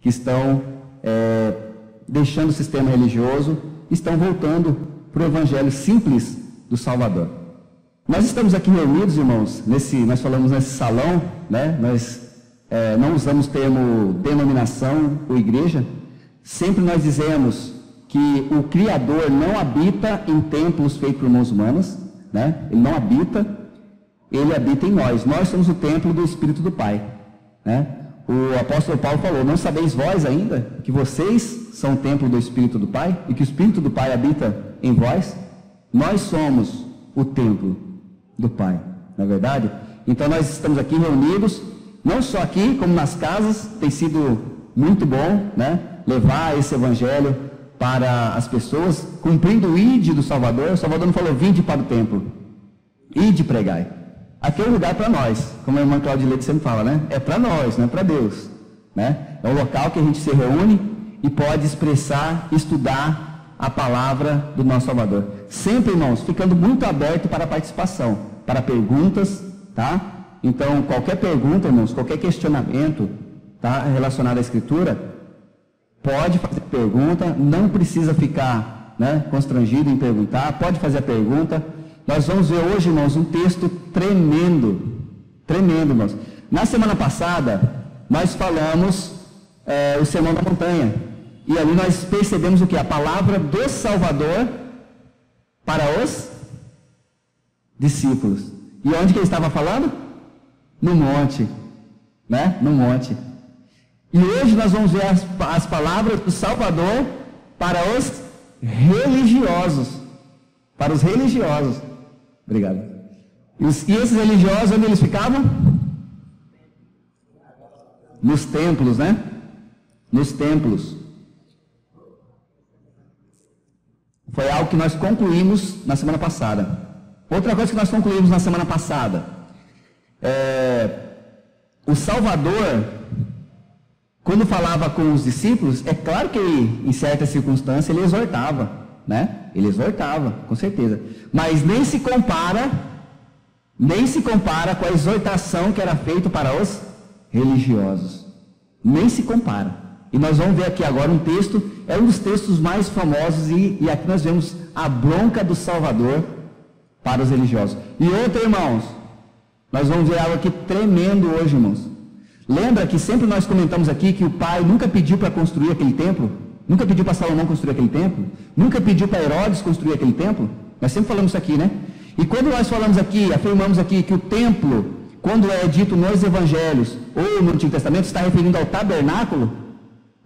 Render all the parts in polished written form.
que estão deixando o sistema religioso, estão voltando para o evangelho simples do Salvador. Nós estamos aqui reunidos, irmãos, nós falamos nesse salão, né? Nós não usamos o termo denominação ou igreja. Sempre nós dizemos que o Criador não habita em templos feitos por mãos humanas, né? Ele não habita, ele habita em nós. Nós somos o templo do Espírito do Pai, né? O apóstolo Paulo falou: não sabeis vós ainda que vocês são o templo do Espírito do Pai e que o Espírito do Pai habita em vós? Nós somos o templo do Pai, não é verdade? Então nós estamos aqui reunidos, não só aqui, como nas casas. Tem sido muito bom, né? Levar esse evangelho para as pessoas, cumprindo o ide do Salvador. O Salvador não falou: vinde para o templo, ide pregai. Aqui é um lugar para nós, como a irmã Cláudia Leite sempre fala, né? É para nós, não é para Deus, né? É um local que a gente se reúne e pode expressar, estudar a palavra do nosso Salvador. Sempre, irmãos, ficando muito aberto para a participação, para perguntas, tá? Então, qualquer pergunta, irmãos, qualquer questionamento, tá, relacionado à Escritura, pode fazer pergunta, não precisa ficar, né, constrangido em perguntar, pode fazer a pergunta. Nós vamos ver hoje, irmãos, um texto tremendo, irmãos. Na semana passada, nós falamos o Sermão da Montanha, e ali nós percebemos o que? A palavra do Salvador para os discípulos. E onde que ele estava falando? No monte, né? No monte. E hoje nós vamos ver as palavras do Salvador para os religiosos. Para os religiosos. Obrigado. E esses religiosos, onde eles ficavam? Nos templos, né? Nos templos. Foi algo que nós concluímos na semana passada. Outra coisa que nós concluímos na semana passada, o Salvador, quando falava com os discípulos, é claro que em certas circunstâncias ele exortava, né? Ele exortava, com certeza. Mas nem se compara com a exortação que era feita para os religiosos. Nem se compara. E nós vamos ver aqui agora um texto, é um dos textos mais famosos, e aqui nós vemos a bronca do Salvador para os religiosos. E outra, irmãos, nós vamos ver algo aqui tremendo hoje, irmãos. Lembra que sempre nós comentamos aqui que o Pai nunca pediu para construir aquele templo? Nunca pediu para Salomão construir aquele templo? Nunca pediu para Herodes construir aquele templo? Nós sempre falamos isso aqui, né? E quando nós falamos aqui, afirmamos aqui que o templo, quando é dito nos evangelhos ou no Antigo Testamento, está referindo ao tabernáculo,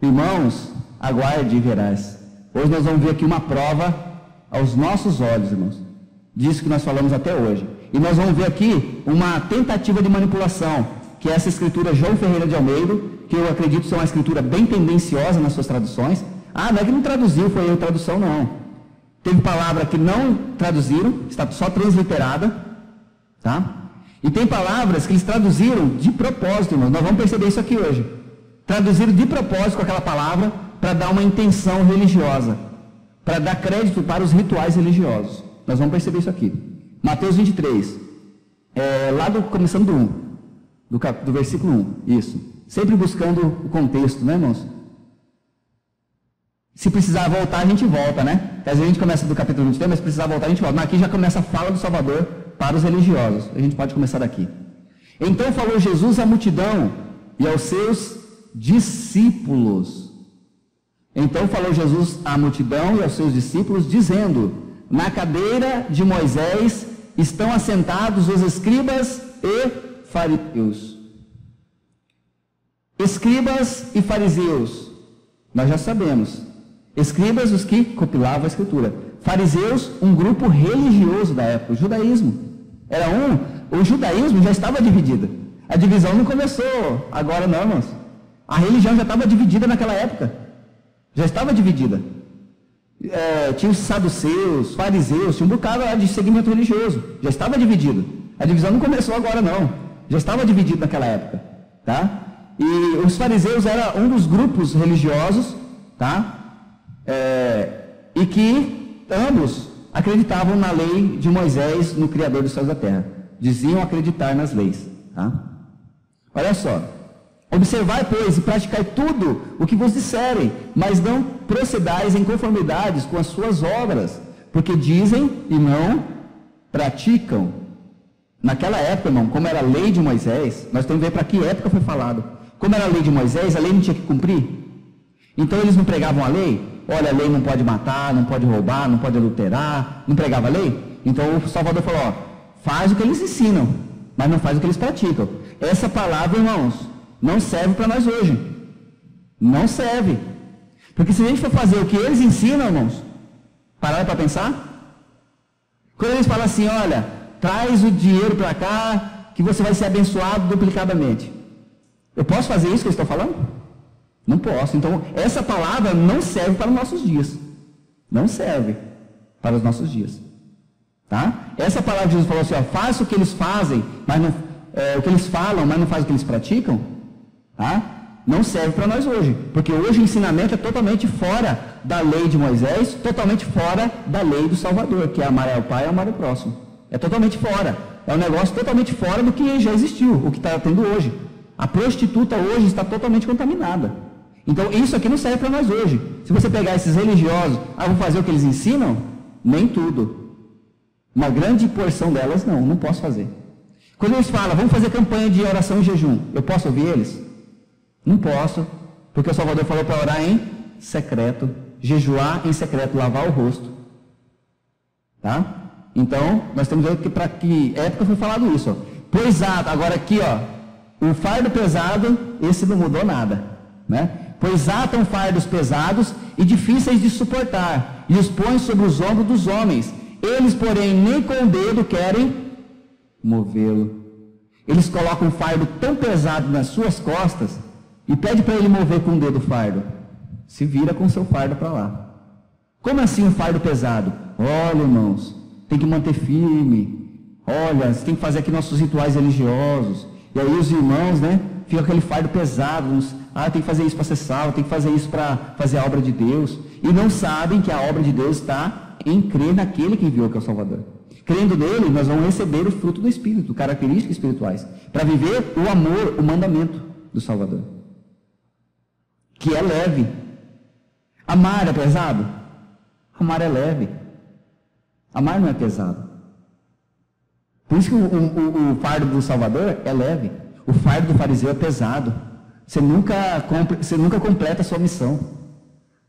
irmãos, aguarde e verás. Hoje nós vamos ver aqui uma prova aos nossos olhos, irmãos, disso que nós falamos até hoje. E nós vamos ver aqui uma tentativa de manipulação, que é essa escritura João Ferreira de Almeida, que eu acredito ser uma escritura bem tendenciosa nas suas traduções. Não é que não traduziu, foi eu tradução, não. Teve palavra que não traduziram, está só transliterada, tá? E tem palavras que eles traduziram de propósito, irmãos. Nós vamos perceber isso aqui hoje. Traduziram de propósito com aquela palavra para dar uma intenção religiosa, para dar crédito para os rituais religiosos. Nós vamos perceber isso aqui. Mateus 23, começando do 1, do versículo 1, isso. Sempre buscando o contexto, né, irmãos? Se precisar voltar, a gente volta, né? Às vezes a gente começa do capítulo 23, mas se precisar voltar, a gente volta. Mas aqui já começa a fala do Salvador para os religiosos. A gente pode começar daqui. Então falou Jesus à multidão e aos seus discípulos. Então falou Jesus à multidão e aos seus discípulos, dizendo: na cadeira de Moisés estão assentados os escribas e fariseus. Escribas e fariseus, nós já sabemos. Escribas, os que compilavam a Escritura. Fariseus, um grupo religioso da época. O judaísmo o judaísmo já estava dividido. A divisão não começou agora não, irmãos. A religião já estava dividida naquela época. Já estava dividida. Tinha os saduceus, fariseus, tinha um bocado de segmento religioso. Já estava dividido. A divisão não começou agora não. Já estava dividido naquela época, tá? E os fariseus eram um dos grupos religiosos, tá? E que ambos acreditavam na lei de Moisés, no Criador dos céus e da terra. Diziam acreditar nas leis, tá? Olha só, Observai, pois, e praticai tudo o que vos disserem, mas não procedais em conformidades com as suas obras, porque dizem e não praticam. Naquela época, irmão, como era a lei de Moisés, nós temos que ver para que época foi falado. Como era a lei de Moisés, a lei não tinha que cumprir. Então eles não pregavam a lei? Olha, a lei não pode matar, não pode roubar, não pode adulterar, não pregava a lei? Então o Salvador falou, ó, faz o que eles ensinam, mas não faz o que eles praticam. Essa palavra, irmãos, não serve para nós hoje. Não serve. Porque se a gente for fazer o que eles ensinam, irmãos, pararam para pensar? Quando eles falam assim, olha, traz o dinheiro para cá, que você vai ser abençoado duplicadamente. Eu posso fazer isso que eu estou falando? Não posso. Então, essa palavra não serve para os nossos dias. Não serve para os nossos dias. Tá? Essa palavra de Jesus falou assim, ó, faça o que eles fazem, mas não, o que eles falam, mas não faz o que eles praticam. Tá? Não serve para nós hoje, porque hoje o ensinamento é totalmente fora da lei de Moisés, totalmente fora da lei do Salvador, que é amar ao Pai e amar ao próximo. É totalmente fora. É um negócio totalmente fora do que já existiu, o que está tendo hoje. A prostituta hoje está totalmente contaminada. Então isso aqui não serve para nós hoje. Se você pegar esses religiosos, vou fazer o que eles ensinam? Nem tudo. Uma grande porção delas não posso fazer. Quando eles falam, vamos fazer campanha de oração e jejum, eu posso ouvir eles? Não posso, porque o Salvador falou para orar em secreto, jejuar em secreto, lavar o rosto. Tá? Então, nós temos que para que época foi falado isso. Ó. Pois agora aqui, ó, o fardo pesado, esse não mudou nada, né? Pois atam fardos pesados e difíceis de suportar, e os põem sobre os ombros dos homens. Eles, porém, nem com o dedo querem movê-lo. Eles colocam um fardo tão pesado nas suas costas e pede para ele mover com o dedo o fardo. Se vira com o seu fardo para lá. Como assim um fardo pesado? Olha, irmãos, tem que manter firme. Olha, você tem que fazer aqui nossos rituais religiosos. E aí os irmãos, né, ficam aquele fardo pesado. Tem que fazer isso para ser salvo, tem que fazer isso para fazer a obra de Deus. E não sabem que a obra de Deus está em crer naquele que enviou, que é o Salvador. Crendo nele, nós vamos receber o fruto do Espírito, características espirituais, para viver o amor, o mandamento do Salvador, que é leve. Amar é pesado? Amar é leve. Amar não é pesado. Por isso que o fardo do Salvador é leve. O fardo do fariseu é pesado. Você nunca completa a sua missão.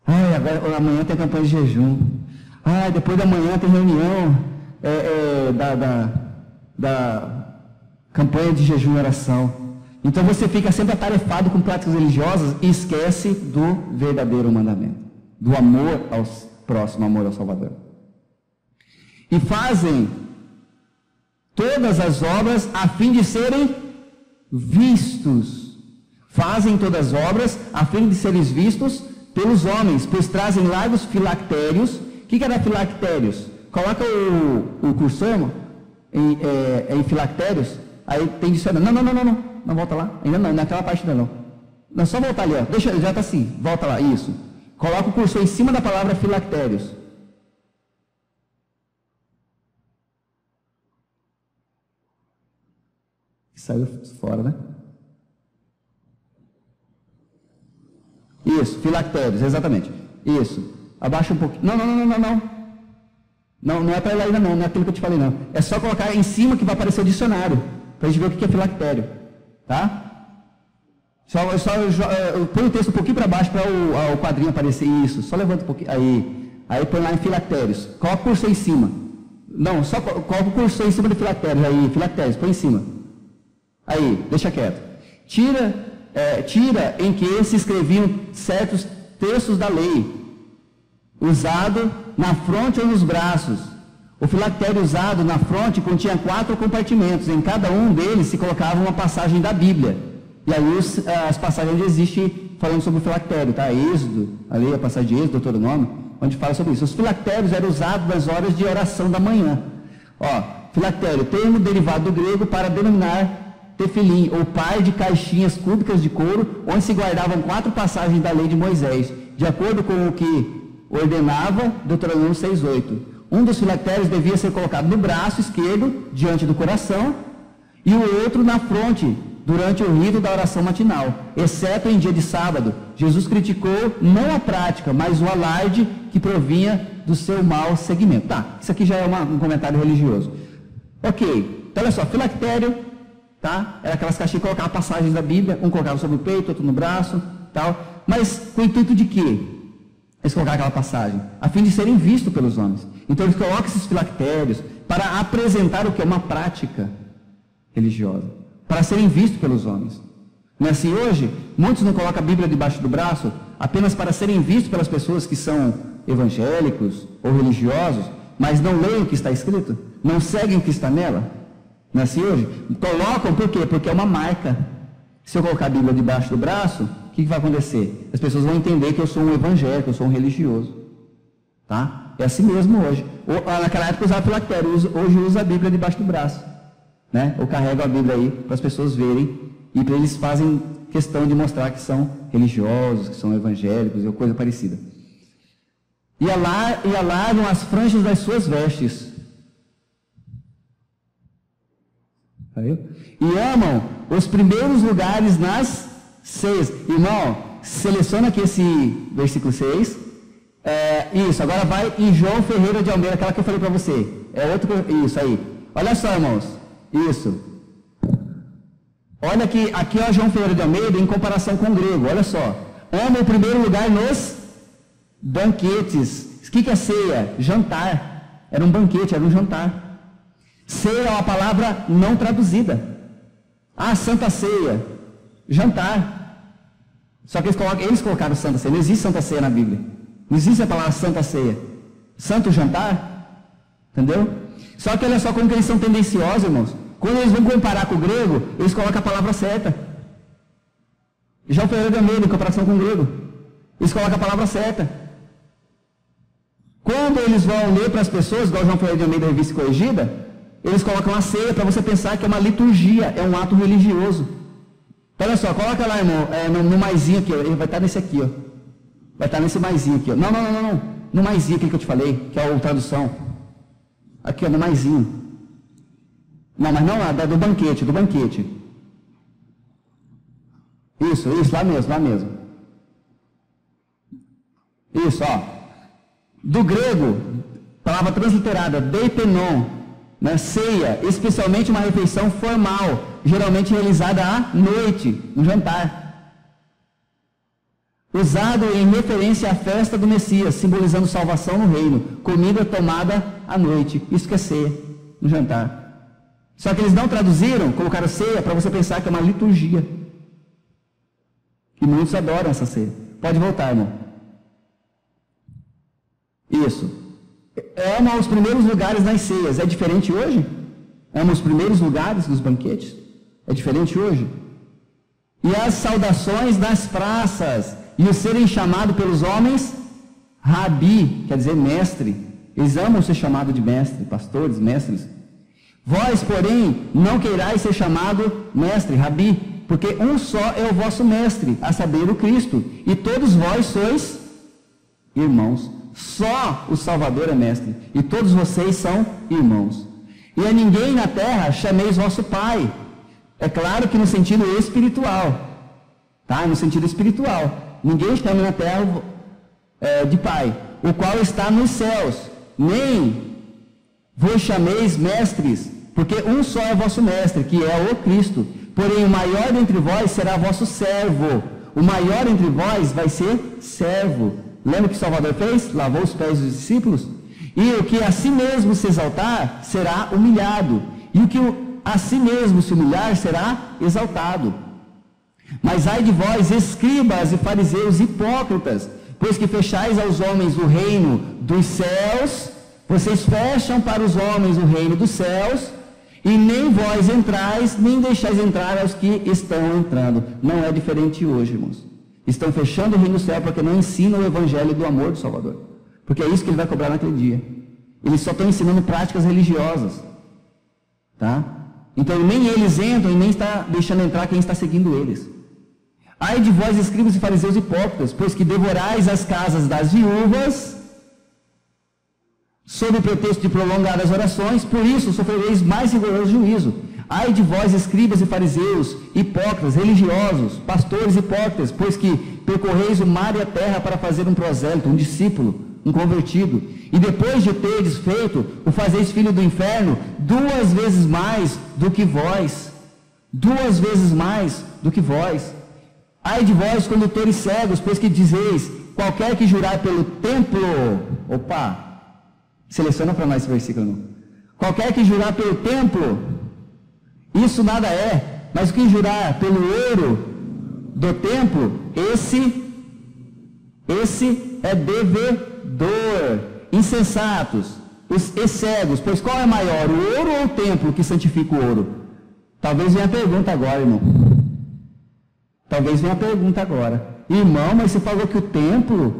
Agora, amanhã tem campanha de jejum. Depois da manhã tem reunião da campanha de jejum e oração. Então você fica sempre atarefado com práticas religiosas e esquece do verdadeiro mandamento, do amor ao próximo, amor ao Salvador. E fazem todas as obras a fim de serem vistos. Fazem todas as obras a fim de serem vistos pelos homens, pois trazem largos filactérios. O que era filactérios? Coloca o cursor em filactérios, aí tem dicionário. Não volta lá, ainda não, naquela parte ainda não. Não, só voltar ali, ó. Deixa, já está assim, volta lá, isso. Coloca o cursor em cima da palavra filactérios. Saiu fora, né? Isso, filactérios, exatamente. Isso. Abaixa um pouquinho. Não é para ir lá ainda não é aquilo que eu te falei não. É só colocar em cima que vai aparecer o dicionário, para a gente ver o que é filactério. Tá? Põe o texto um pouquinho para baixo para o quadrinho aparecer. Isso, só levanta um pouquinho. Aí põe lá em filactérios. Coloca o cursor em cima. Não, só coloca o cursor em cima do filactérios. Aí, filactérios, põe em cima. Aí, deixa quieto. Tira em que se escreviam certos textos da lei, usado na fronte ou nos braços. O filactério usado na fronte continha 4 compartimentos. Em cada um deles se colocava uma passagem da Bíblia. E aí as passagens existem falando sobre o filactério, tá? Êxodo, ali a passagem de Êxodo, Deuteronômio, onde fala sobre isso. Os filactérios eram usados nas horas de oração da manhã. Filactério, termo derivado do grego para denominar tefilim, ou par de caixinhas cúbicas de couro, onde se guardavam 4 passagens da lei de Moisés, de acordo com o que ordenava Deuteronômio 6:8. Um dos filactérios devia ser colocado no braço esquerdo, diante do coração, e o outro na fronte durante o rito da oração matinal, exceto em dia de sábado. Jesus criticou não a prática, mas o alarde que provinha do seu mau segmento. Tá, isso aqui já é um comentário religioso. Ok, então olha só, filactério, tá? Era aquelas caixinhas que colocavam passagens da Bíblia, um colocava sobre o peito, outro no braço, tal. Mas com o intuito de quê? Eles colocaram aquela passagem, a fim de serem vistos pelos homens. Então eles colocam esses filactérios para apresentar o que é uma prática religiosa, para serem vistos pelos homens. Não é assim hoje? Muitos não colocam a Bíblia debaixo do braço apenas para serem vistos pelas pessoas que são evangélicos ou religiosos, mas não leem o que está escrito, não seguem o que está nela. Não é assim hoje? Colocam por quê? Porque é uma marca. Se eu colocar a Bíblia debaixo do braço, o que vai acontecer? As pessoas vão entender que eu sou um evangélico, eu sou um religioso. Tá? É assim mesmo hoje. Naquela época usava filactério, hoje usa a Bíblia debaixo do braço. Né? Ou carrega a Bíblia aí para as pessoas verem, e para eles fazem questão de mostrar que são religiosos, que são evangélicos, ou coisa parecida. E alargam as franjas das suas vestes. E amam os primeiros lugares nas ceias. Irmão, seleciona aqui esse versículo 6. Isso, agora vai em João Ferreira de Almeida, aquela que eu falei para você. Isso aí. Olha só, irmãos. Isso. Olha aqui ó, João Ferreira de Almeida em comparação com o grego. Olha só. Ama o primeiro lugar nos banquetes. O que é ceia? Jantar. Era um banquete, era um jantar. Ceia é uma palavra não traduzida. Santa ceia. Jantar. Só que eles colocaram Santa Ceia. Não existe Santa Ceia na Bíblia. Não existe a palavra Santa Ceia. Santo jantar. Entendeu? Só que olha só como que eles são tendenciosos, irmãos. Quando eles vão comparar com o grego, eles colocam a palavra certa. Já o Ferreira de Almeida, em comparação com o grego, eles colocam a palavra certa. Quando eles vão ler para as pessoas, igual João Ferreira de Almeida, Revista Corrigida, eles colocam a ceia para você pensar que é uma liturgia, é um ato religioso. Então, olha só, coloca lá, irmão, no maisinho aqui, ó, ele vai estar nesse aqui, ó. Vai estar nesse maisinho aqui, ó. Não. No maisinho aqui que eu te falei, que é a tradução. Aqui, ó, no maisinho. Não, mas não lá, do banquete. Isso, lá mesmo. Isso, ó. Do grego, palavra transliterada, deipenon, né, ceia, especialmente uma refeição formal, geralmente realizada à noite, um jantar. Usado em referência à festa do Messias, simbolizando salvação no reino, comida tomada à noite. Isso que é ceia, um jantar. Só que eles não traduziram, colocaram ceia para você pensar que é uma liturgia. E muitos adoram essa ceia. Pode voltar, irmão. Isso. Ama os primeiros lugares nas ceias. É diferente hoje? Ama os primeiros lugares nos banquetes? É diferente hoje? E as saudações das praças, e o serem chamados pelos homens, rabi, quer dizer mestre. Eles amam ser chamados de mestre, pastores, mestres. Vós, porém, não queirais ser chamado mestre, rabi, porque um só é o vosso mestre, a saber, o Cristo, e todos vós sois irmãos. Só o Salvador é mestre, e todos vocês são irmãos. E a ninguém na terra chameis vosso Pai. É claro que no sentido espiritual, tá? No sentido espiritual. Ninguém chama na terra de Pai, o qual está nos céus. Nem vos chameis mestres, porque um só é vosso mestre, que é o Cristo. Porém, o maior dentre vós será vosso servo. O maior entre vós vai ser servo. Lembra o que Salvador fez? Lavou os pés dos discípulos. E o que a si mesmo se exaltar, será humilhado. E o que a si mesmo se humilhar, será exaltado. Mas ai de vós, escribas e fariseus hipócritas, pois que fechais aos homens o reino dos céus. Vocês fecham para os homens o reino dos céus, e nem vós entrais, nem deixais entrar aos que estão entrando. Não é diferente hoje, irmãos. Estão fechando o reino do céu porque não ensinam o evangelho do amor do Salvador. Porque é isso que ele vai cobrar naquele dia. Eles só estão ensinando práticas religiosas. Tá? Então nem eles entram e nem está deixando entrar quem está seguindo eles. Ai de vós, escribas e fariseus hipócritas, pois que devorais as casas das viúvas, sob o pretexto de prolongar as orações, por isso sofrereis mais rigoroso juízo. Ai de vós, escribas e fariseus, hipócritas, religiosos, pastores hipócritas, pois que percorreis o mar e a terra para fazer um prosélito, um discípulo, um convertido, e depois de terdes feito, o fazeis filho do inferno, 2 vezes mais do que vós. 2 vezes mais do que vós. Ai de vós, condutores cegos, pois que dizeis, qualquer que jurar pelo templo, seleciona para nós esse versículo, não. Qualquer que jurar pelo templo, isso nada é, mas o que jurar pelo ouro do templo, esse é devedor. Insensatos, e cegos, pois qual é maior, o ouro ou o templo que santifica o ouro? Talvez venha a pergunta agora, irmão. Talvez venha a pergunta agora. Irmão, mas você falou que o templo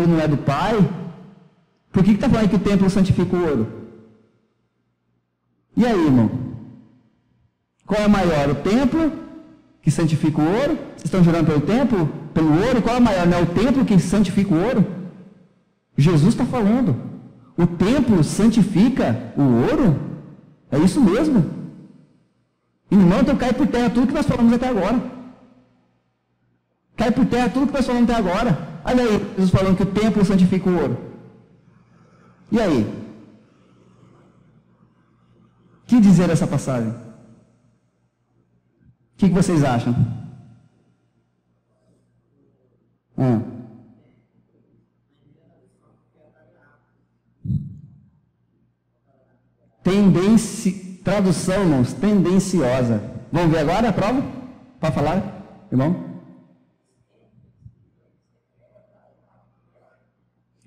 não é do Pai? Por que está falando que o templo santifica o ouro? E aí, irmão? Qual é maior, o templo que santifica o ouro? Vocês estão jurando pelo templo, pelo ouro? Qual é maior? Não é o templo que santifica o ouro? Jesus está falando. O templo santifica o ouro? É isso mesmo. Irmão, então cai por terra tudo que nós falamos até agora. Cai por terra tudo que nós falamos até agora. Olha aí, Jesus falando que o templo santifica o ouro. E aí? O que dizer essa passagem? O que vocês acham? Tradução, irmãos, tendenciosa. Vamos ver agora a prova? Pode falar, irmão?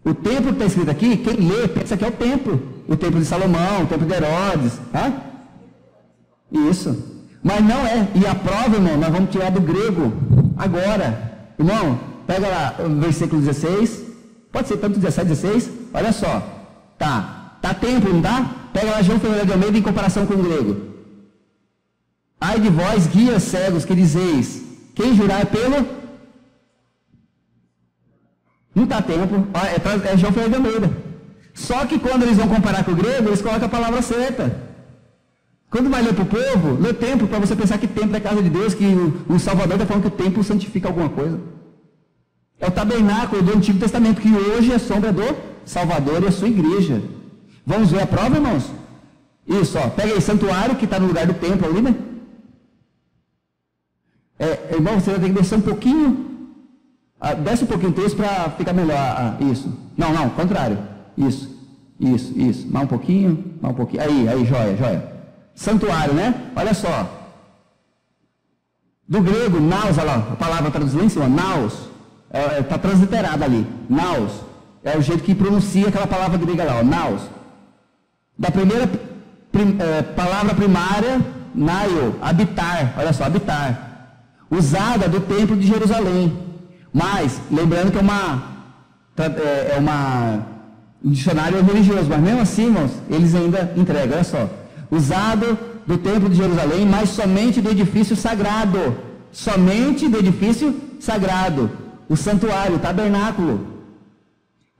O templo que está escrito aqui, quem lê, pensa que é o templo de Salomão, o templo de Herodes, tá? Isso. Mas não é. E a prova, irmão, nós vamos tirar do grego agora. Irmão, pega lá o versículo 16, pode ser tanto 17, 16, olha só. Tá templo, não tá? Pega lá João Ferreira de Almeida em comparação com o grego. Ai de vós, guias cegos, que dizeis, quem jurar pelo... Não está templo, é João Ferreira de Almeida. Só que quando eles vão comparar com o grego, eles colocam a palavra certa. Quando vai ler para o povo, lê templo, para você pensar que templo é casa de Deus, que o Salvador está falando que o templo santifica alguma coisa. É o tabernáculo do Antigo Testamento, que hoje é sombra do Salvador e a sua igreja. Vamos ver a prova, irmãos? Isso, pega aí, santuário, que está no lugar do templo ali, né? Irmão, você vai ter que descer um pouquinho, desce um pouquinho o texto para ficar melhor, isso. Não, contrário, isso, mais um pouquinho, aí, joia. Santuário, né? Olha só. Do grego, naus, olha lá, a palavra traduzida em cima, naus, está transliterada ali, naus, é o jeito que pronuncia aquela palavra grega lá, naus. Da primeira palavra primária, naio, habitar, olha só, habitar, usada do templo de Jerusalém, mas, lembrando que é um dicionário religioso, mas mesmo assim, irmãos, eles ainda entregam, olha só, usado do templo de Jerusalém, mas somente do edifício sagrado, o santuário, o tabernáculo,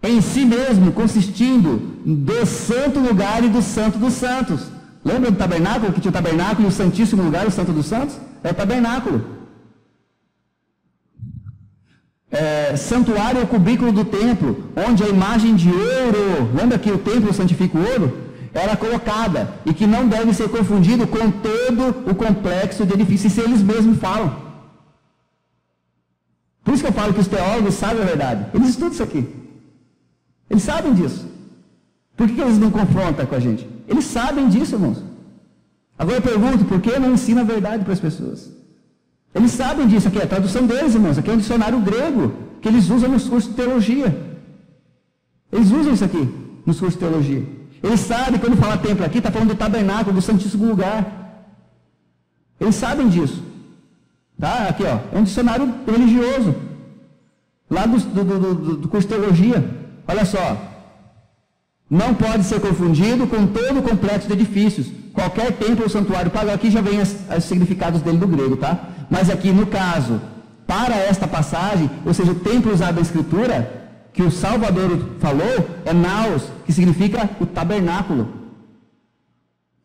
em si mesmo, consistindo do santo lugar e do santo dos santos. Lembra do tabernáculo, que tinha o tabernáculo e o santíssimo lugar, o santo dos santos? É o tabernáculo. Santuário é o cubículo do templo, onde a imagem de ouro, lembra que o templo santifica o ouro? Era colocada, e que não deve ser confundido com todo o complexo de edifícios, isso eles mesmos falam. Por isso que eu falo que os teólogos sabem a verdade, eles estudam isso aqui. Eles sabem disso. Por que eles não confrontam com a gente? Eles sabem disso, irmãos. Agora eu pergunto, por que não ensina a verdade para as pessoas? Eles sabem disso, aqui é a tradução deles, irmãos. Aqui é um dicionário grego, que eles usam nos cursos de teologia. Eles usam isso aqui, nos cursos de teologia. Eles sabem, quando fala templo aqui, está falando do tabernáculo, do santíssimo lugar. Eles sabem disso. Tá? Aqui, é um dicionário religioso. Lá do curso de teologia. Olha só, não pode ser confundido com todo o complexo de edifícios. Qualquer templo ou santuário pagão, aqui já vem os significados dele do grego, tá? Mas aqui, no caso, para esta passagem, ou seja, o templo usado na Escritura, que o Salvador falou, é naos, que significa o tabernáculo.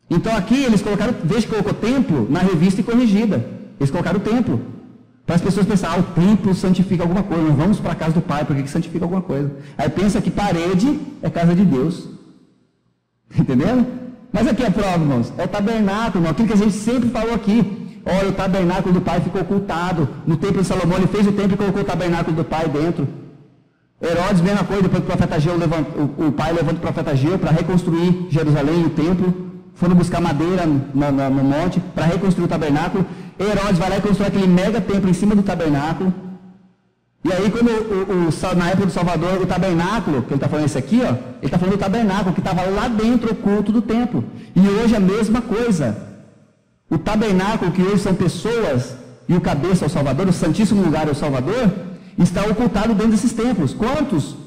Então aqui eles colocaram, veja que colocou templo na revista e corrigida. Eles colocaram o templo. Para as pessoas pensarem, o templo santifica alguma coisa, nós vamos para a casa do Pai, porque que santifica alguma coisa. Aí pensa que parede é casa de Deus. Entendeu? Mas aqui é a prova, irmãos, é o tabernáculo, irmão, aquilo que a gente sempre falou aqui. Olha, o tabernáculo do Pai ficou ocultado. No templo de Salomão, ele fez o templo e colocou o tabernáculo do Pai dentro. Herodes, mesma coisa, depois que o profeta Ageu o pai levanta o profeta Ageu para reconstruir Jerusalém e o templo. Foram buscar madeira no monte para reconstruir o tabernáculo. Herodes vai lá e constrói aquele mega templo em cima do tabernáculo. E aí, quando na época do Salvador, o tabernáculo, que ele está falando esse aqui, ó, ele está falando do tabernáculo que estava lá dentro, oculto do templo. E hoje a mesma coisa. O tabernáculo, que hoje são pessoas, e o cabeça é o Salvador, o Santíssimo Lugar é o Salvador, está ocultado dentro desses templos. Quantos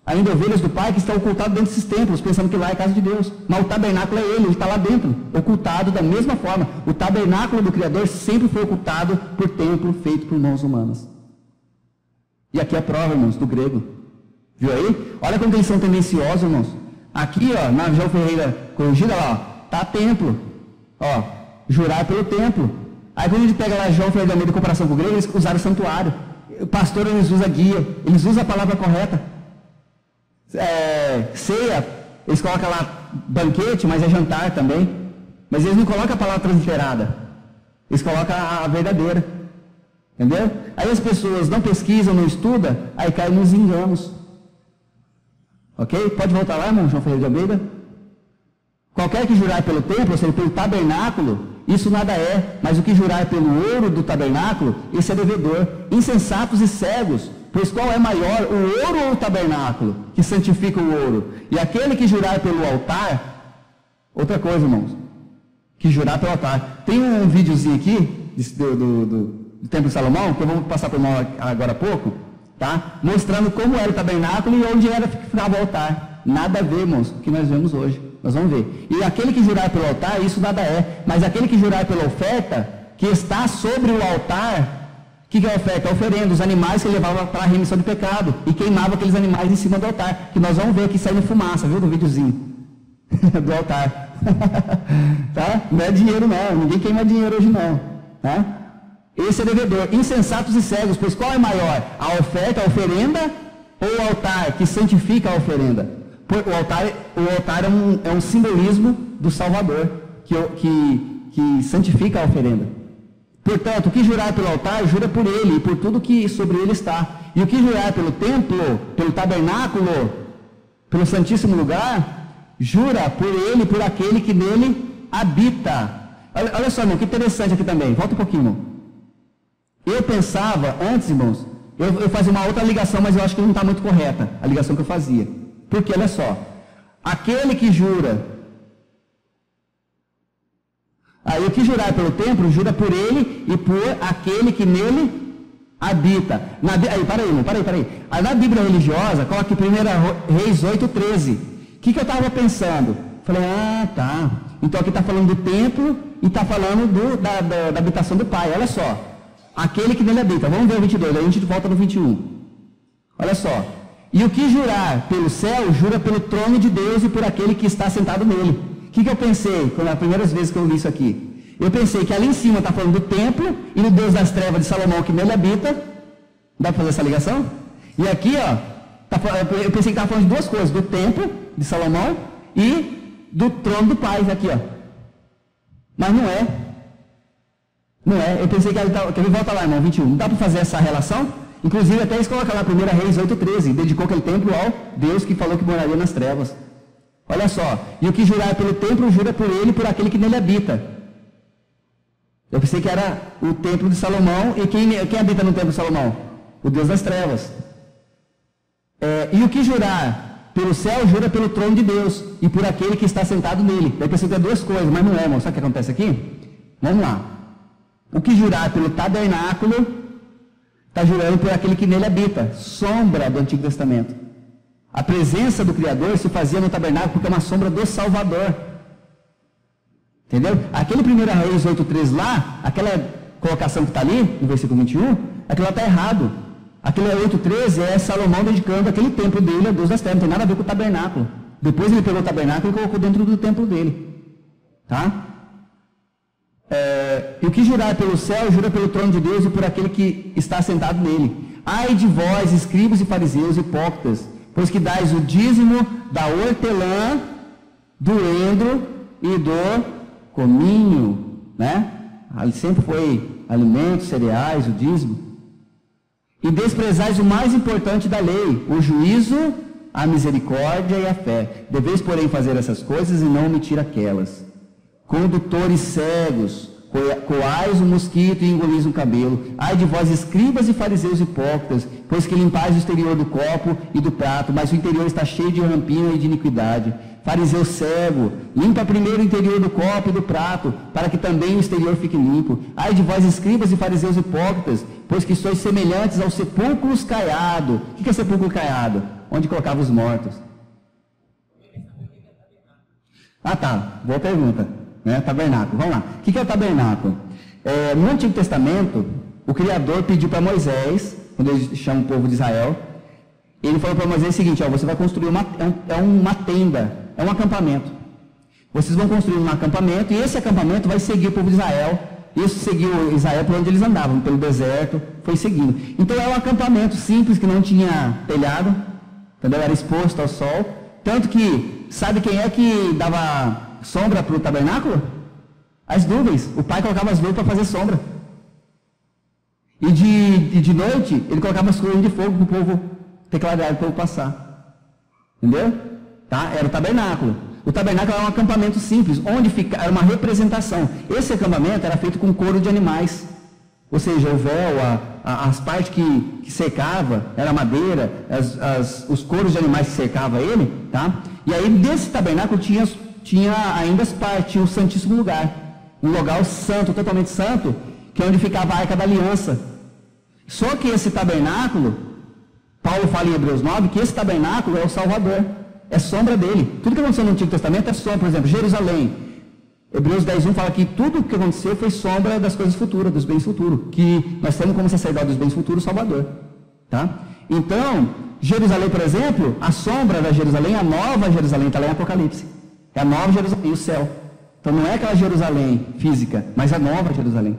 ainda ovelhas do Pai que estão ocultados dentro desses templos, pensando que lá é casa de Deus? Mas o tabernáculo é ele está lá dentro, ocultado da mesma forma. O tabernáculo do Criador sempre foi ocultado por templo feito por mãos humanas. E aqui é a prova, irmãos, do grego. Viu aí? Olha como eles são tendenciosos, irmãos. Aqui, ó, na João Ferreira corrigida, lá, ó, tá templo. Ó, jurar pelo templo. Aí quando a gente pega lá João Ferreira de Almeida em comparação com o grego, eles usaram santuário. O pastor, eles usam guia, eles usam a palavra correta. Ceia, eles colocam lá banquete, mas é jantar também. Mas eles não colocam a palavra transliterada. Eles colocam a verdadeira. Entendeu? Aí as pessoas não pesquisam, não estudam, aí caem nos enganos. Ok? Pode voltar lá, irmão João Ferreira de Almeida? Qualquer que jurar pelo templo, ou seja, pelo tabernáculo, isso nada é, mas o que jurar pelo ouro do tabernáculo, esse é devedor. Insensatos e cegos, pois qual é maior, o ouro ou o tabernáculo, que santifica o ouro? E aquele que jurar pelo altar, outra coisa, irmãos, que jurar pelo altar. Tem um videozinho aqui, do Templo de Salomão, que eu vou passar para nós agora há pouco, tá? Mostrando como era o tabernáculo e onde ficava o altar. Nada a ver, irmãos, o que nós vemos hoje. Nós vamos ver. E aquele que jurar pelo altar, isso nada é. Mas aquele que jurar pela oferta, que está sobre o altar, o que é a oferta? A oferenda, os animais que ele levava para a remissão de pecado. E queimava aqueles animais em cima do altar. Que nós vamos ver aqui saindo fumaça, viu? Do videozinho. Do altar. Tá? Não é dinheiro não. Ninguém queima dinheiro hoje não. Tá? Esse é devedor. Insensatos e cegos, pois qual é maior? A oferta, a oferenda, ou o altar que santifica a oferenda? O altar é um simbolismo do Salvador, que santifica a oferenda. Portanto, o que jurar pelo altar, jura por ele e por tudo que sobre ele está. E o que jurar pelo templo, pelo tabernáculo, pelo santíssimo lugar, jura por ele e por aquele que nele habita. Olha só, irmão, que interessante aqui também. Volta um pouquinho, irmão. Eu pensava, antes, irmãos, eu fazia uma outra ligação, mas eu acho que não está muito correta, a ligação que eu fazia. Porque, olha só, aquele que jura, aí o que jurar pelo templo, jura por ele e por aquele que nele habita. Para aí. Na Bíblia religiosa, coloca aqui 1 Reis 8:13. O que eu estava pensando? Falei, tá. Então aqui está falando do templo e está falando da habitação do Pai. Olha só. Aquele que nele habita. Vamos ver o 22, aí a gente volta no 21. Olha só. E o que jurar pelo céu, jura pelo trono de Deus e por aquele que está sentado nele. O que eu pensei, quando as primeiras vezes que eu li isso aqui? Eu pensei que ali em cima está falando do templo e do Deus das trevas de Salomão que nele habita. Dá para fazer essa ligação? E aqui, ó, eu pensei que estava falando de duas coisas, do templo de Salomão e do trono do Pai, aqui, ó. Mas não é. Não é. Eu pensei que ele estava... Quer ver? Volta lá, irmão, 21. Não dá para fazer essa relação? Inclusive, até eles colocam lá 1 Reis 8:13. Dedicou aquele templo ao Deus que falou que moraria nas trevas. Olha só. E o que jurar pelo templo, jura por ele e por aquele que nele habita. Eu pensei que era o templo de Salomão. E quem habita no templo de Salomão? O Deus das trevas. E o que jurar pelo céu, jura pelo trono de Deus e por aquele que está sentado nele. Eu pensei que é duas coisas, mas não é, irmão. Sabe o que acontece aqui? Vamos lá. O que jurar pelo tabernáculo, está jurando por aquele que nele habita, sombra do Antigo Testamento. A presença do Criador se fazia no tabernáculo porque é uma sombra do Salvador. Entendeu? Aquele 1 Reis 8:13 lá, aquela colocação que está ali, no versículo 21, aquilo lá está errado. Aquele 8:13 é Salomão dedicando aquele templo dele ao Deus das trevas, não tem nada a ver com o tabernáculo. Depois ele pegou o tabernáculo e colocou dentro do templo dele. Tá? E o que jurar pelo céu, jura pelo trono de Deus e por aquele que está sentado nele. Ai de vós, escribas e fariseus, hipócritas, pois que dais o dízimo da hortelã, do endro e do cominho, né? Ali sempre foi alimentos, cereais, o dízimo. E desprezais o mais importante da lei, o juízo, a misericórdia e a fé. Deveis, porém, fazer essas coisas e não omitir aquelas. Condutores cegos, coais o mosquito e engolis o cabelo. Ai de vós, escribas e fariseus hipócritas, pois que limpais o exterior do copo e do prato, mas o interior está cheio de rampina e de iniquidade. Fariseu cego, limpa primeiro o interior do copo e do prato, para que também o exterior fique limpo. Ai de vós, escribas e fariseus hipócritas, pois que sois semelhantes aos sepulcros caiados. O que é sepulcro caiado? Onde colocava os mortos. Ah tá, boa pergunta. Né? Tabernáculo, vamos lá. O que é o tabernáculo? No Antigo Testamento, o Criador pediu para Moisés, quando ele chama o povo de Israel, ele falou para Moisés o seguinte: ó, você vai construir uma tenda, um acampamento. Vocês vão construir um acampamento e esse acampamento vai seguir o povo de Israel. Isso seguiu Israel por onde eles andavam, pelo deserto, foi seguindo. Então é um acampamento simples que não tinha telhado, entendeu? Era exposto ao sol. Tanto que, sabe quem é que dava sombra para o tabernáculo? As nuvens. O pai colocava as nuvens para fazer sombra. E de noite, ele colocava as colunas de fogo para o povo ter claridade, para o povo passar. Entendeu? Tá? Era o tabernáculo. O tabernáculo era um acampamento simples, onde era uma representação. Esse acampamento era feito com couro de animais. Ou seja, o véu, as partes que cercava, era madeira, os couros de animais que cercava ele. Tá? E aí, desse tabernáculo, tinha ainda as partes, tinha o Santíssimo Lugar, um lugar santo, totalmente santo, que é onde ficava a Arca da Aliança. Só que esse tabernáculo, Paulo fala em Hebreus 9, que esse tabernáculo é o Salvador, é sombra dele. Tudo que aconteceu no Antigo Testamento é sombra. Por exemplo, Jerusalém, Hebreus 10:1 fala que tudo o que aconteceu foi sombra das coisas futuras, dos bens futuros, que nós temos como sacerdote dos bens futuros o Salvador. Tá? Então, Jerusalém, por exemplo, a sombra da Jerusalém, a nova Jerusalém, está lá em Apocalipse. É a nova Jerusalém, o céu. Então não é aquela Jerusalém física, mas a nova Jerusalém.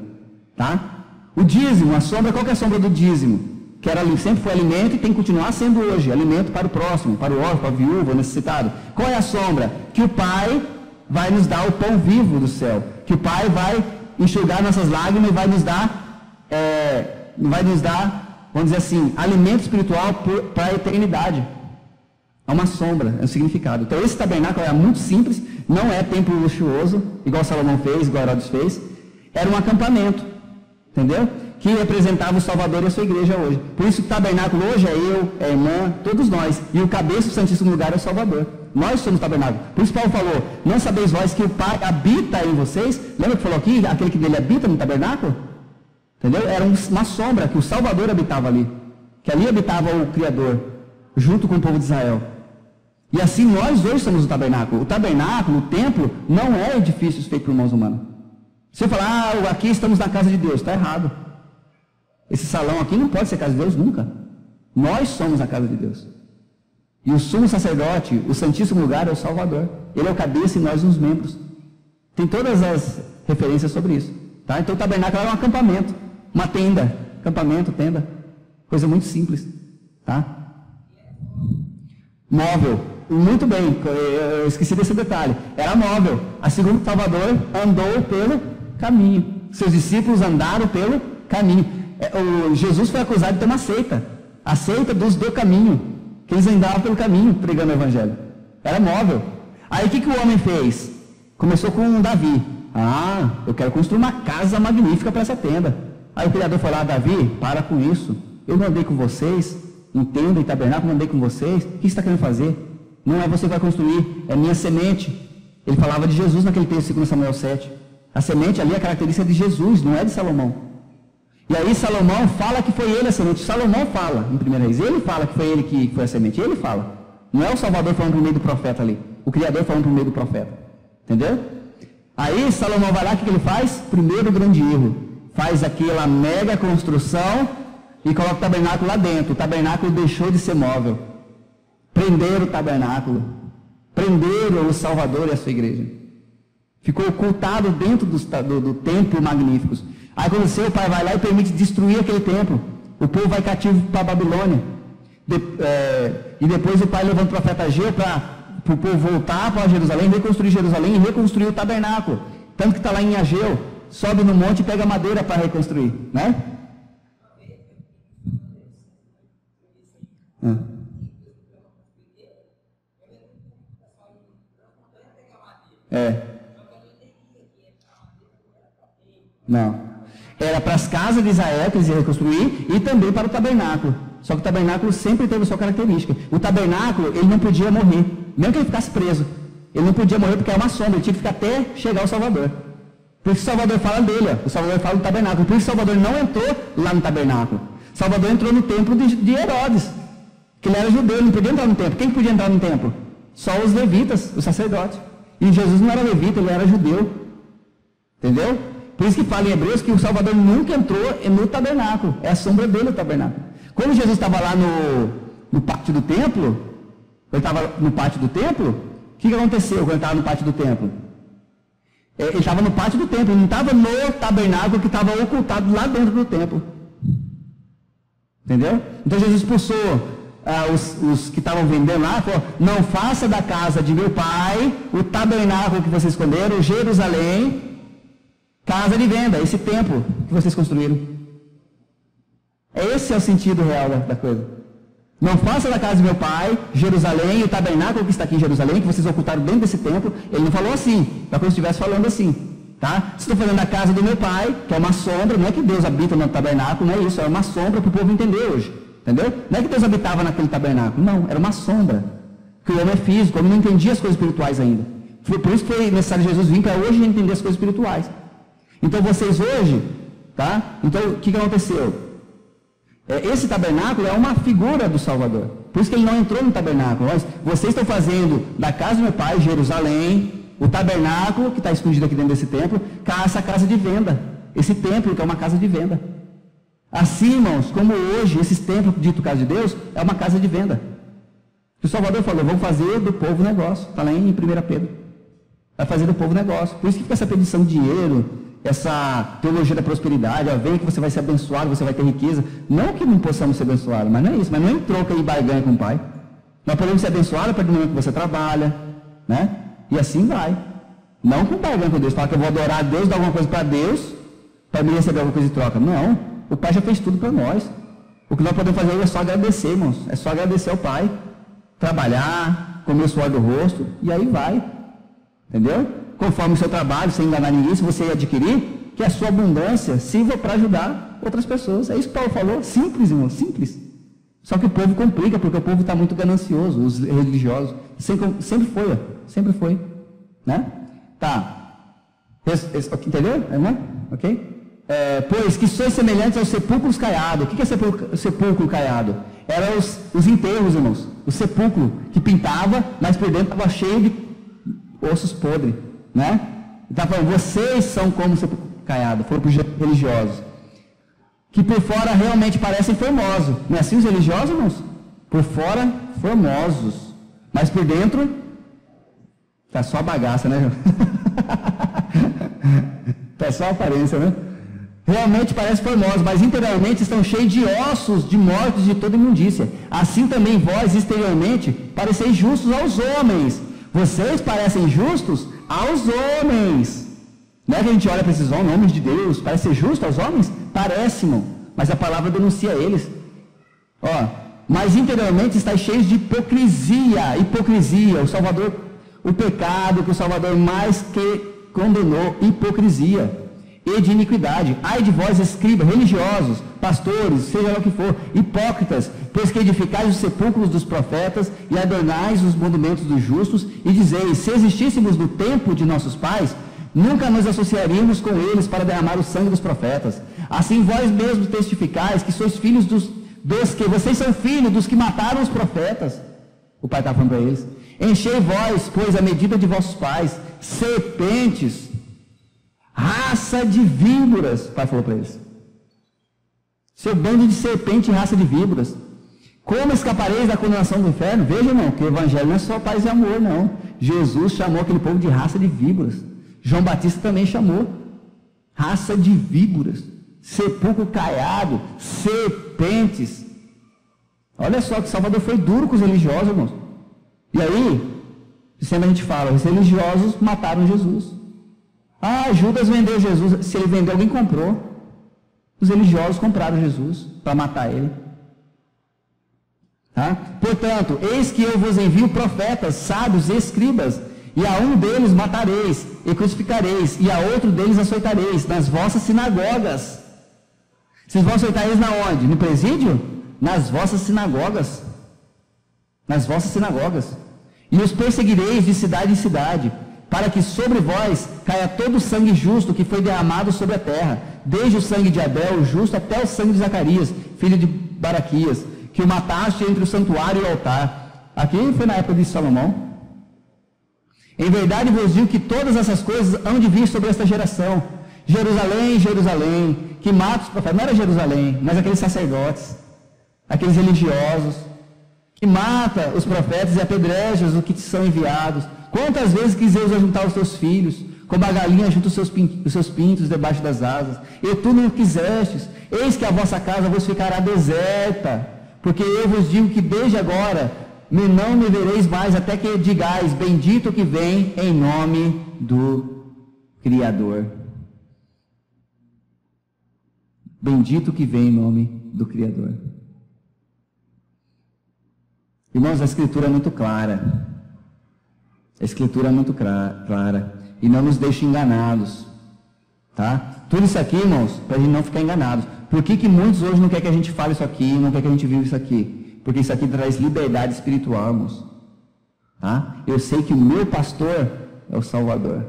Tá? O dízimo, a sombra, qual que é a sombra do dízimo? Que sempre foi alimento e tem que continuar sendo hoje, alimento para o próximo, para o órfão, para a viúva, o necessitado. Qual é a sombra? Que o Pai vai nos dar o pão vivo do céu. Que o Pai vai enxugar nossas lágrimas e vai nos dar, vamos dizer assim, alimento espiritual para a eternidade. É uma sombra, é um significado. Então esse tabernáculo era muito simples, não é templo luxuoso, igual Salomão fez, igual Herodes fez. Era um acampamento, entendeu? Que representava o Salvador e a sua igreja hoje. Por isso o tabernáculo hoje é eu, é a irmã, todos nós. E o cabeça do Santíssimo Lugar é o Salvador. Nós somos o tabernáculo. Por isso Paulo falou: não sabeis vós que o Pai habita em vocês? Lembra que falou aqui, aquele que dele habita no tabernáculo? Entendeu? Era uma sombra, que o Salvador habitava ali. Que ali habitava o Criador, junto com o povo de Israel. E assim nós hoje somos o tabernáculo. O tabernáculo, o templo, não é edifícios feitos por mãos humanas. Se eu falar, aqui estamos na casa de Deus, está errado. Esse salão aqui não pode ser casa de Deus nunca. Nós somos a casa de Deus. E o sumo sacerdote, o Santíssimo Lugar, é o Salvador. Ele é o cabeça e nós os membros. Tem todas as referências sobre isso. Tá? Então o tabernáculo era um acampamento, uma tenda. Acampamento, tenda. Coisa muito simples. Tá? Móvel. Muito bem, eu esqueci desse detalhe. Era móvel. Assim como o Salvador andou pelo caminho. Seus discípulos andaram pelo caminho. Jesus foi acusado de ter uma seita. A seita dos do caminho. Que eles andavam pelo caminho pregando o Evangelho. Era móvel. Aí o que o homem fez? Começou com Davi. Eu quero construir uma casa magnífica para essa tenda. Aí o Criador falou: Davi, para com isso. Eu não andei com vocês. Em tenda e tabernáculo, não andei com vocês. O que você está querendo fazer? Não é você que vai construir, é minha semente. Ele falava de Jesus naquele texto, 2 Samuel 7. A semente ali é a característica de Jesus, não é de Salomão. E aí Salomão fala que foi ele a semente. Salomão fala, em 1 Reis, ele fala que foi ele que foi a semente. Ele fala. Não é o Salvador falando por meio do profeta ali. O Criador falando por meio do profeta. Entendeu? Aí Salomão vai lá, o que ele faz? Primeiro grande erro. Faz aquela mega construção e coloca o tabernáculo lá dentro. O tabernáculo deixou de ser móvel. Prenderam o tabernáculo. Prenderam o Salvador e a sua igreja. Ficou ocultado dentro do templo magnífico. Aí aconteceu, o pai vai lá e permite destruir aquele templo. O povo vai cativo para a Babilônia. E depois o pai levanta o profeta Ageu para o povo voltar para Jerusalém, reconstruir Jerusalém e reconstruir o tabernáculo. Tanto que está lá em Ageu, sobe no monte e pega madeira para reconstruir, né? Não. Era para as casas de Israel que eles iam reconstruir e também para o tabernáculo. Só que o tabernáculo sempre teve a sua característica. O tabernáculo, ele não podia morrer, mesmo que ele ficasse preso. Ele não podia morrer porque era uma sombra, ele tinha que ficar até chegar ao Salvador. Por isso o Salvador fala dele, ó. O Salvador fala do tabernáculo. Por isso o Salvador não entrou lá no tabernáculo. O Salvador entrou no templo de Herodes, que ele era judeu, ele não podia entrar no templo. Quem podia entrar no templo? Só os levitas, os sacerdotes. E Jesus não era levita, ele era judeu. Entendeu? Por isso que fala em Hebreus que o Salvador nunca entrou no tabernáculo. É a sombra dele o tabernáculo. Quando Jesus estava lá no pátio do templo, ele estava no pátio do templo, o que aconteceu quando ele estava no pátio do templo? Ele estava no pátio do templo, ele não estava no tabernáculo que estava ocultado lá dentro do templo. Entendeu? Então Jesus expulsou os que estavam vendendo lá, falou: não faça da casa de meu pai o tabernáculo que vocês esconderam, Jerusalém, casa de venda, esse templo que vocês construíram. Esse é o sentido real da coisa. Não faça da casa de meu pai, Jerusalém, o tabernáculo que está aqui em Jerusalém, que vocês ocultaram dentro desse templo. Ele não falou assim, para que eu estivesse falando assim, tá? Se estou falando da casa do meu pai, que é uma sombra, não é que Deus habita no tabernáculo, não é isso, é uma sombra para o povo entender hoje, entendeu? Não é que Deus habitava naquele tabernáculo, não, era uma sombra, porque o homem é físico, o homem não entendia as coisas espirituais ainda. Por isso que foi necessário Jesus vir para hoje entender as coisas espirituais. Então vocês hoje, tá? Então o que aconteceu? Esse tabernáculo é uma figura do Salvador. Por isso que ele não entrou no tabernáculo. Mas vocês estão fazendo da casa do meu pai, Jerusalém, o tabernáculo que está escondido aqui dentro desse templo, essa casa de venda. Esse templo que é uma casa de venda. Assim, irmãos, como hoje, esses templos dito casa de Deus, é uma casa de venda. O Salvador falou: vamos fazer do povo negócio. Está lá em 1 Pedro. Vai fazer do povo negócio. Por isso que fica essa pedição de dinheiro, essa teologia da prosperidade, ó, vem que você vai ser abençoado, você vai ter riqueza. Não que não possamos ser abençoados, mas não é isso. Mas não é em troca e barganha com o Pai. Nós podemos ser abençoados a partir do momento que você trabalha, né? E assim vai. Não com barganha com Deus. Fala que eu vou adorar a Deus, dar alguma coisa para Deus, para me receber alguma coisa em troca. Não. O Pai já fez tudo para nós. O que nós podemos fazer é só agradecer, irmãos. É só agradecer ao Pai. Trabalhar, comer o suor do rosto, e aí vai. Entendeu? Conforme o seu trabalho, sem enganar ninguém, se você adquirir, que a sua abundância sirva para ajudar outras pessoas. É isso que Paulo falou. Simples, irmão, simples. Só que o povo complica, porque o povo está muito ganancioso, os religiosos. Sempre foi, ó. Sempre foi. Né? Tá. Entendeu, irmão? Ok? Pois que sois semelhantes aos sepulcros caiados. O que é sepulcro caiado? Eram os enterros, irmãos. O sepulcro que pintava, mas por dentro estava cheio de ossos podres. Né? Está falando: vocês são como sepulcro caiado. Foram para os religiosos. Que por fora realmente parecem formosos. Não é assim os religiosos, irmãos? Por fora, formosos. Mas por dentro, está só bagaça, né, João? Está só aparência, né? Realmente parecem formosos, mas interiormente estão cheios de ossos, de mortos, de toda imundícia. Assim também vós, exteriormente, pareceis justos aos homens. Vocês parecem justos aos homens. Não é que a gente olha para esses homens de Deus, parece ser justo aos homens? Parece, irmão, mas a palavra denuncia eles. Mas interiormente estáis cheios de hipocrisia. Hipocrisia, o pecado que o Salvador mais que condenou, hipocrisia. E de iniquidade. Ai de vós, escribas, religiosos, pastores, seja lá o que for, hipócritas, pois que edificais os sepulcros dos profetas e adornais os monumentos dos justos, e dizeis: se existíssemos no tempo de nossos pais, nunca nos associaríamos com eles para derramar o sangue dos profetas. Assim vós mesmos testificais que sois filhos dos que vocês são filhos dos que mataram os profetas. O Pai está falando para eles: enchei vós, pois, a medida de vossos pais, serpentes, raça de víboras. O Pai falou para eles: seu bando de serpente e raça de víboras, como escapareis da condenação do inferno? Veja, irmão, que o evangelho não é só paz e amor, não. Jesus chamou aquele povo de raça de víboras. João Batista também chamou. Raça de víboras, sepulcro caiado, serpentes. Olha só que Salvador foi duro com os religiosos, irmãos. E aí, sempre a gente fala, os religiosos mataram Jesus. Ah, Judas vendeu Jesus. Se ele vendeu, alguém comprou. Os religiosos compraram Jesus para matar ele. Tá? Portanto, eis que eu vos envio profetas, sábios e escribas, e a um deles matareis e crucificareis, e a outro deles açoitareis nas vossas sinagogas. Vocês vão açoitar eles na onde? No presídio? Nas vossas sinagogas. Nas vossas sinagogas. E os perseguireis de cidade em cidade, para que sobre vós caia todo o sangue justo que foi derramado sobre a terra, desde o sangue de Abel, o justo, até o sangue de Zacarias, filho de Baraquias, que o mataste entre o santuário e o altar. Aqui foi na época de Salomão. Em verdade vos digo que todas essas coisas hão de vir sobre esta geração. Jerusalém, Jerusalém, que mata os profetas. Não era Jerusalém, mas aqueles sacerdotes, aqueles religiosos, que mata os profetas e apedreja os que te são enviados. Quantas vezes quis eu ajuntar os teus filhos, como a galinha junta os seus pintos debaixo das asas, e tu não quisestes. Eis que a vossa casa vos ficará deserta, porque eu vos digo que desde agora não me vereis mais, até que digais, bendito que vem em nome do Criador. Bendito que vem em nome do Criador. Irmãos, a Escritura é muito clara. A Escritura é muito clara. E não nos deixa enganados. Tá? Tudo isso aqui, irmãos, para a gente não ficar enganados. Por que muitos hoje não querem que a gente fale isso aqui, não querem que a gente viva isso aqui? Porque isso aqui traz liberdade espiritual, irmãos. Tá? Eu sei que o meu pastor é o Salvador.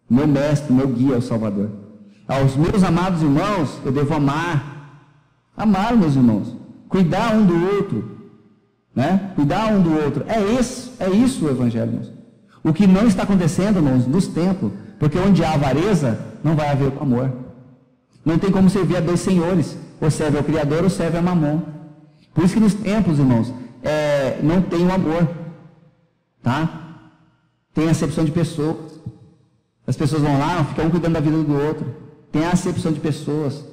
Meu mestre, meu guia é o Salvador. Aos meus amados irmãos, eu devo amar. Amar, meus irmãos. Cuidar um do outro. Né? Cuidar um do outro. É isso o Evangelho, irmãos. O que não está acontecendo, irmãos, nos templos, porque onde há avareza, não vai haver amor. Não tem como servir a dois senhores, ou serve ao Criador ou serve a Mamon. Por isso que nos templos, irmãos, não tem o amor, tá? Tem acepção de pessoas. As pessoas vão lá, ficam um cuidando da vida do outro. Tem a acepção de pessoas.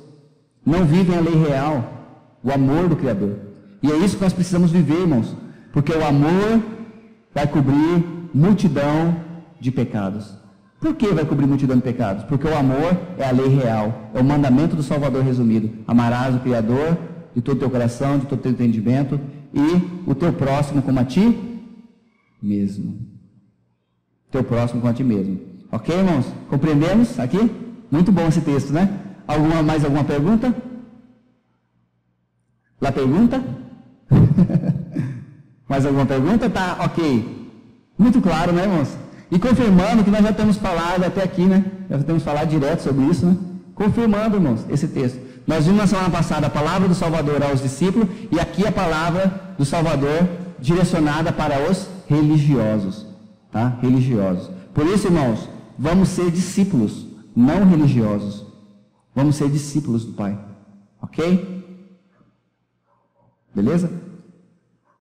Não vivem a lei real, o amor do Criador. E é isso que nós precisamos viver, irmãos, porque o amor vai cobrir multidão de pecados. Por que vai cobrir multidão de pecados? Porque o amor é a lei real, é o mandamento do Salvador resumido. Amarás o Criador de todo o teu coração, de todo o teu entendimento, e o teu próximo como a ti mesmo. Teu próximo como a ti mesmo. Ok, irmãos? Compreendemos aqui? Muito bom esse texto, né? Mais alguma pergunta? La pergunta? Mais alguma pergunta? Tá, ok. Muito claro, né, irmãos? E confirmando que nós já temos falado até aqui, né? Já temos falado direto sobre isso, né? Confirmando, irmãos, esse texto. Nós vimos na semana passada a palavra do Salvador aos discípulos e aqui a palavra do Salvador direcionada para os religiosos, tá? Religiosos. Por isso, irmãos, vamos ser discípulos, não religiosos. Vamos ser discípulos do Pai. Ok? Beleza?